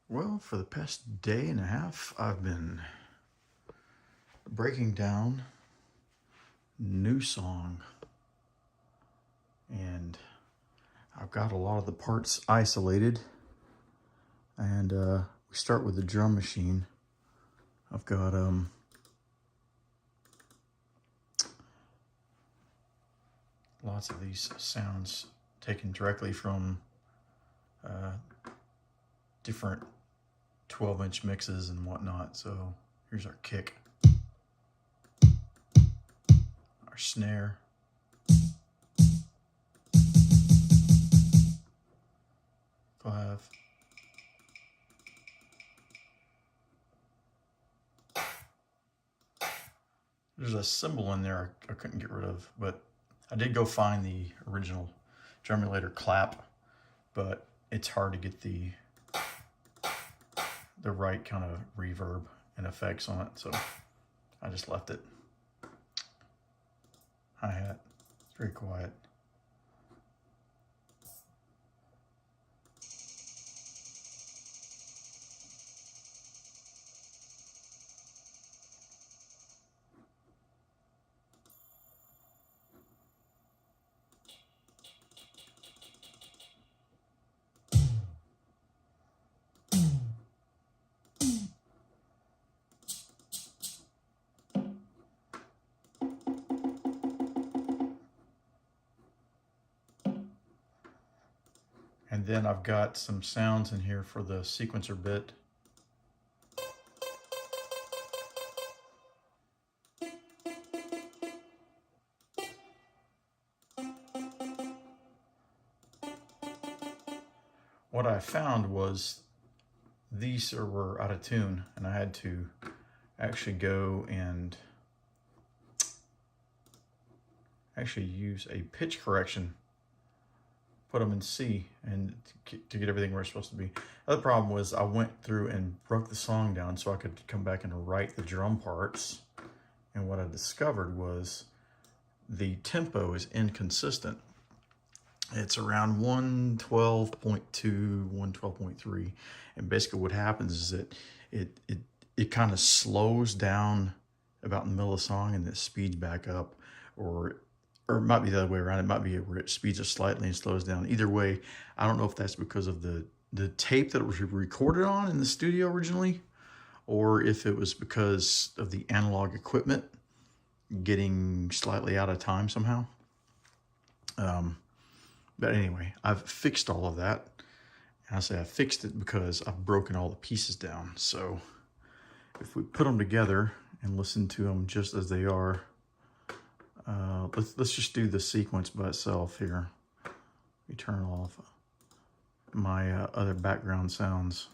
Well, for the past day and a half, I've been breaking down New Song, and I've got a lot of the parts isolated, and we start with the drum machine. I've got lots of these sounds taken directly from different 12-inch mixes and whatnot. So here's our kick, our snare, clav, there's a cymbal in there I couldn't get rid of, but I did go find the original drum emulator clap, but it's hard to get the right kind of reverb and effects on it, so I just left it. Hi-hat, it's very quiet. And then I've got some sounds in here for the sequencer bit. What I found was these were out of tune, and I had to actually go and actually use a pitch correction, put them in C, and to get everything where it's supposed to be. The other problem was I went through and broke the song down so I could come back and write the drum parts, and what I discovered was the tempo is inconsistent. It's around 112.2, 112.3, and basically what happens is that it kind of slows down about in the middle of the song and it speeds back up, or it might be the other way around. It might be where it speeds up slightly and slows down. Either way, I don't know if that's because of the tape that it was recorded on in the studio originally, or if it was because of the analog equipment getting slightly out of time somehow. But anyway, I've fixed all of that. And I say I fixed it because I've broken all the pieces down. So if we put them together and listen to them just as they are, let's just do the sequence by itself here. We turn off my other background sounds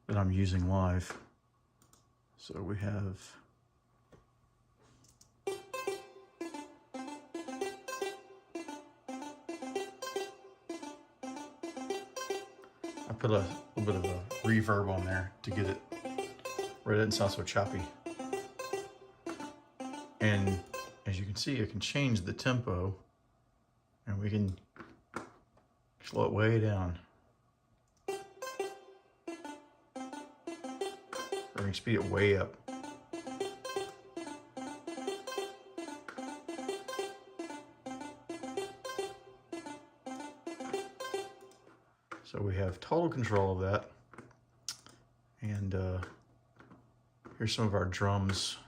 that I'm using live. So we have I put a little bit of a reverb on there to get it where it doesn't sound so choppy. And as you can see, I can change the tempo, and we can slow it way down. Or we can speed it way up. So we have total control of that. And here's some of our drums.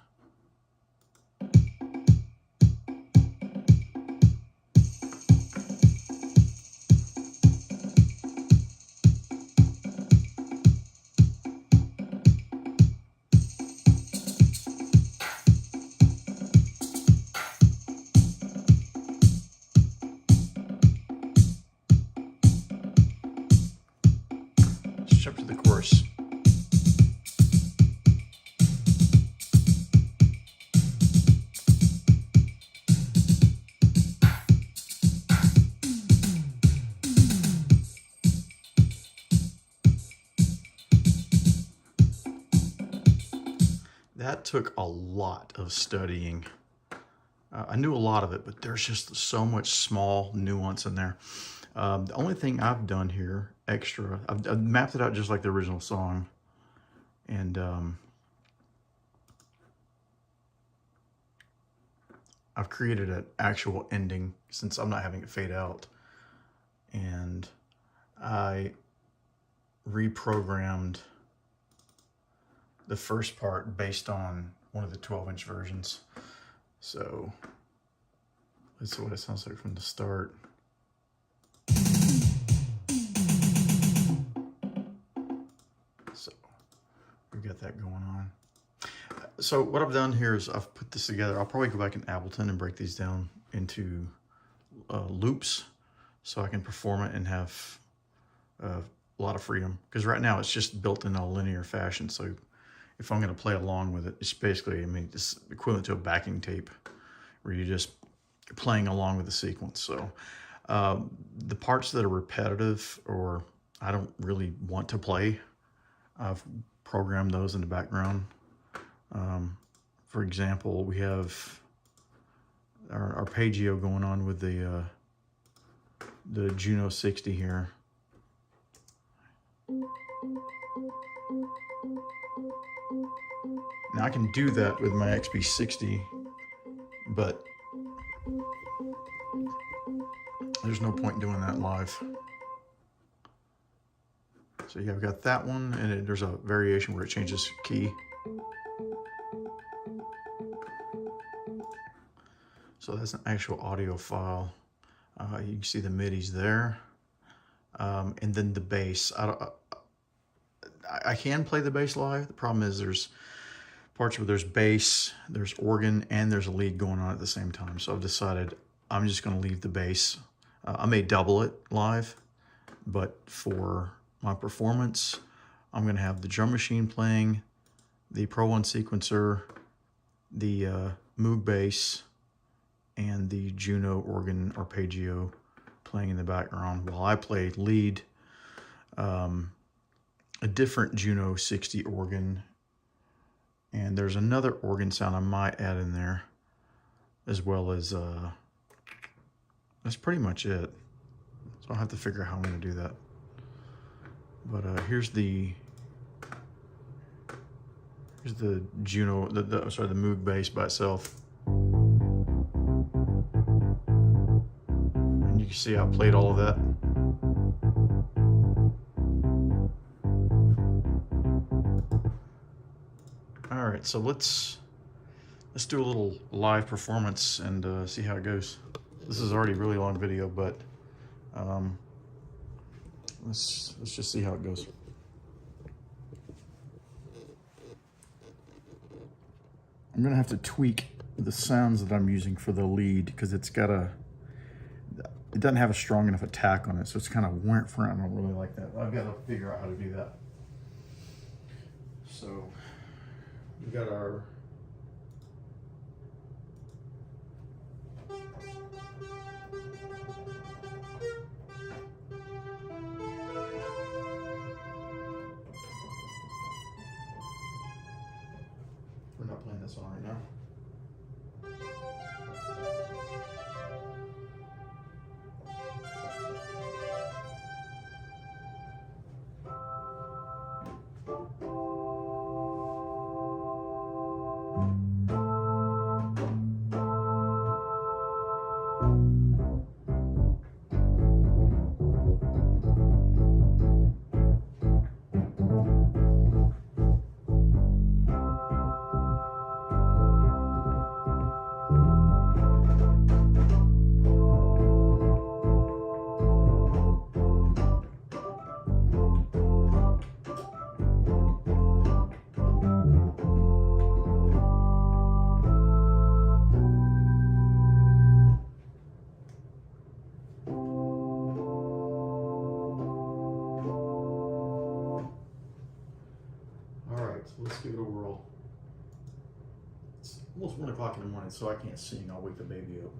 Jump to the chorus. That took a lot of studying. I knew a lot of it, but there's just so much small nuance in there. The only thing I've done here extra. I've mapped it out just like the original song. And I've created an actual ending since I'm not having it fade out. And I reprogrammed the first part based on one of the 12-inch versions. So let's see what it sounds like from the start. So we've got that going on. So what I've done here is I've put this together. I'll probably go back in Ableton and break these down into loops so I can perform it and have a lot of freedom. Because right now it's just built in a linear fashion. So if I'm going to play along with it, it's basically, I mean, it's equivalent to a backing tape where you're just playing along with the sequence. So the parts that are repetitive or I don't really want to play, I've programmed those in the background. For example, we have our arpeggio going on with the Juno 60 here. Now I can do that with my XB60, but there's no point in doing that live. So yeah, I've got that one, and there's a variation where it changes key. So that's an actual audio file. You can see the midis there. And then the bass. I can play the bass live. The problem is there's parts where there's bass, there's organ, and there's a lead going on at the same time. So I've decided I'm just going to leave the bass. I may double it live, but for my performance, I'm going to have the drum machine playing, the Pro One sequencer, the Moog bass, and the Juno organ arpeggio playing in the background while I play lead, a different Juno 60 organ, and there's another organ sound I might add in there, as well as that's pretty much it. So I'll have to figure out how I'm going to do that. But here's the Juno, the Moog bass by itself. And you can see I played all of that. All right, so let's do a little live performance and see how it goes. This is already a really long video, but let's just see how it goes. I'm gonna have to tweak the sounds that I'm using for the lead because it doesn't have a strong enough attack on it, so it's kind of went for it. I don't really like that. I've got to figure out how to do that. So we've got our we're not playing this song right now. So let's give it a whirl. It's almost 1 o'clock in the morning, so I can't sing. I'll wake the baby up.